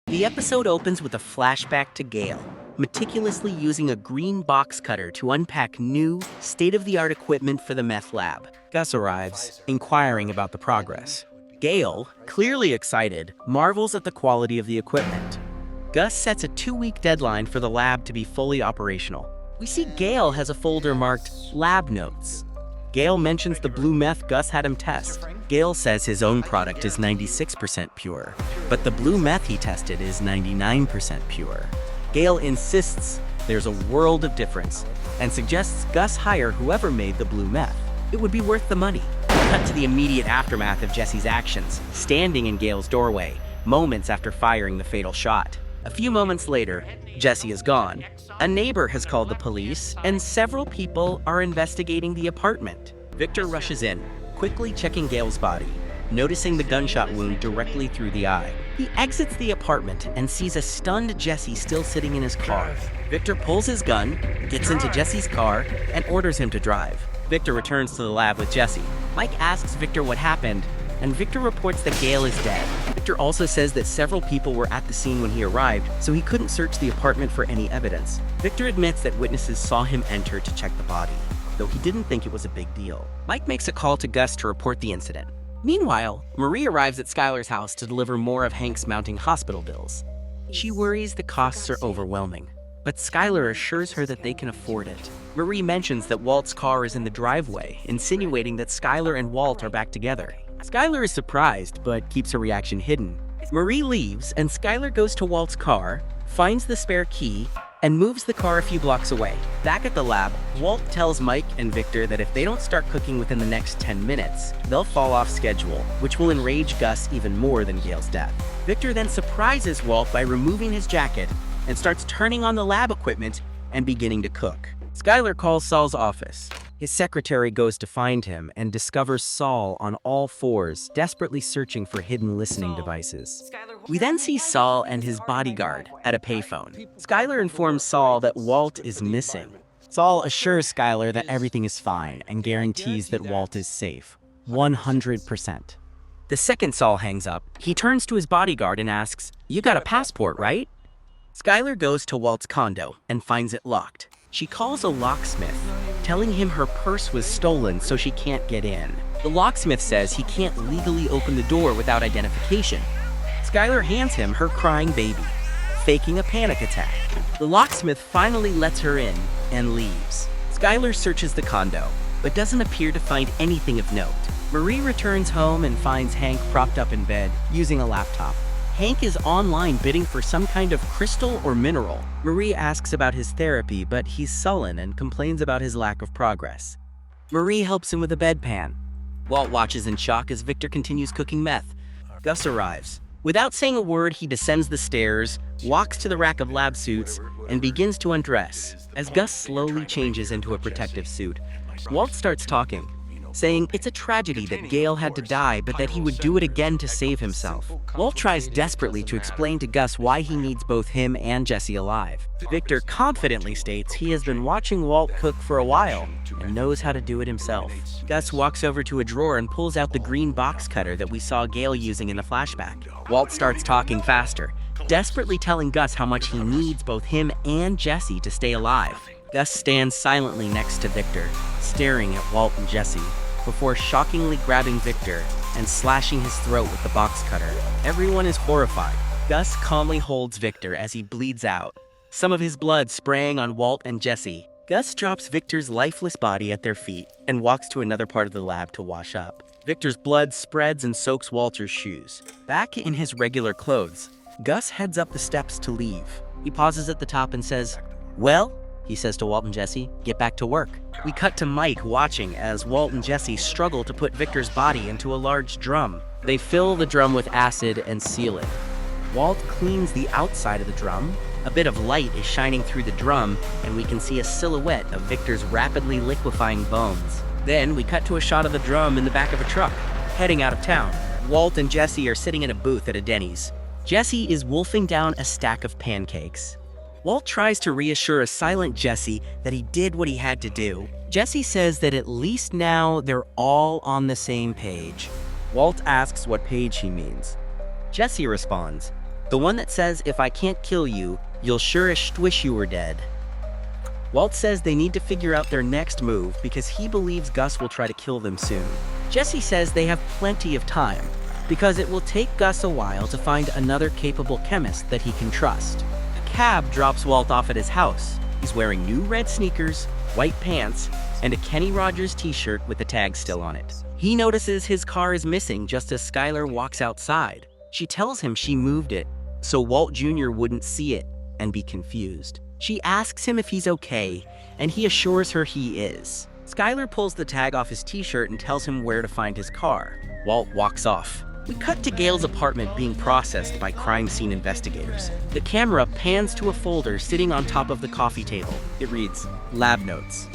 The episode opens with a flashback to Gale, meticulously using a green box cutter to unpack new, state-of-the-art equipment for the meth lab. Gus arrives, inquiring about the progress. Gale, clearly excited, marvels at the quality of the equipment. Gus sets a 2-week deadline for the lab to be fully operational. We see Gale has a folder marked Lab Notes. Gale mentions the blue meth Gus had him test. Gale says his own product is 96% pure, but the blue meth he tested is 99% pure. Gale insists there's a world of difference and suggests Gus hire whoever made the blue meth. It would be worth the money. Cut to the immediate aftermath of Jesse's actions, standing in Gale's doorway, moments after firing the fatal shot. A few moments later, Jesse is gone. A neighbor has called the police, and several people are investigating the apartment. Victor rushes in, quickly checking Gale's body, noticing the gunshot wound directly through the eye. He exits the apartment and sees a stunned Jesse still sitting in his car. Victor pulls his gun, gets into Jesse's car, and orders him to drive. Victor returns to the lab with Jesse. Mike asks Victor what happened, and Victor reports that Gale is dead. Victor also says that several people were at the scene when he arrived, so he couldn't search the apartment for any evidence. Victor admits that witnesses saw him enter to check the body, though he didn't think it was a big deal. Mike makes a call to Gus to report the incident. Meanwhile, Marie arrives at Skylar's house to deliver more of Hank's mounting hospital bills. She worries the costs are overwhelming, but Skylar assures her that they can afford it. Marie mentions that Walt's car is in the driveway, insinuating that Skylar and Walt are back together. Skylar is surprised, but keeps her reaction hidden. Marie leaves, and Skylar goes to Walt's car, finds the spare key, and moves the car a few blocks away. Back at the lab, Walt tells Mike and Victor that if they don't start cooking within the next 10 minutes, they'll fall off schedule, which will enrage Gus even more than Gale's death. Victor then surprises Walt by removing his jacket and starts turning on the lab equipment and beginning to cook. Skylar calls Saul's office. His secretary goes to find him and discovers Saul on all fours, desperately searching for hidden listening devices. We then see Saul and his bodyguard at a payphone. Skylar informs Saul that Walt is missing. Saul assures Skylar that everything is fine and guarantees that Walt is safe, 100%. The second Saul hangs up, he turns to his bodyguard and asks, "You got a passport, right?" Skylar goes to Walt's condo and finds it locked. She calls a locksmith, telling him her purse was stolen so she can't get in. The locksmith says he can't legally open the door without identification. Skylar hands him her crying baby, faking a panic attack. The locksmith finally lets her in and leaves. Skylar searches the condo, but doesn't appear to find anything of note. Marie returns home and finds Hank propped up in bed, using a laptop. Hank is online bidding for some kind of crystal or mineral. Marie asks about his therapy, but he's sullen and complains about his lack of progress. Marie helps him with a bedpan. Walt watches in shock as Victor continues cooking meth. Gus arrives. Without saying a word, he descends the stairs, walks to the rack of lab suits, and begins to undress. As Gus slowly changes into a protective suit, Walt starts talking, saying it's a tragedy that Gale had to die, but that he would do it again to save himself. Walt tries desperately to explain to Gus why he needs both him and Jesse alive. Victor confidently states he has been watching Walt cook for a while and knows how to do it himself. Gus walks over to a drawer and pulls out the green box cutter that we saw Gale using in the flashback. Walt starts talking faster, desperately telling Gus how much he needs both him and Jesse to stay alive. Gus stands silently next to Victor, staring at Walt and Jesse, before shockingly grabbing Victor and slashing his throat with the box cutter. Everyone is horrified. Gus calmly holds Victor as he bleeds out, some of his blood spraying on Walt and Jesse. Gus drops Victor's lifeless body at their feet and walks to another part of the lab to wash up. Victor's blood spreads and soaks Walter's shoes. Back in his regular clothes, Gus heads up the steps to leave. He pauses at the top and says, "Well," he says to Walt and Jesse, "get back to work." We cut to Mike watching as Walt and Jesse struggle to put Victor's body into a large drum. They fill the drum with acid and seal it. Walt cleans the outside of the drum. A bit of light is shining through the drum, and we can see a silhouette of Victor's rapidly liquefying bones. Then we cut to a shot of the drum in the back of a truck, heading out of town. Walt and Jesse are sitting in a booth at a Denny's. Jesse is wolfing down a stack of pancakes. Walt tries to reassure a silent Jesse that he did what he had to do. Jesse says that at least now they're all on the same page. Walt asks what page he means. Jesse responds, The one that says, "If I can't kill you, you'll sure-ish wish you were dead." Walt says they need to figure out their next move because he believes Gus will try to kill them soon. Jesse says they have plenty of time because it will take Gus a while to find another capable chemist that he can trust. A cab drops Walt off at his house. He's wearing new red sneakers, white pants, and a Kenny Rogers t-shirt with the tag still on it. He notices his car is missing just as Skylar walks outside. She tells him she moved it so Walt Jr. wouldn't see it and be confused. She asks him if he's okay, and he assures her he is. Skylar pulls the tag off his t-shirt and tells him where to find his car. Walt walks off. We cut to Gale's apartment being processed by crime scene investigators. The camera pans to a folder sitting on top of the coffee table. It reads, "Lab Notes."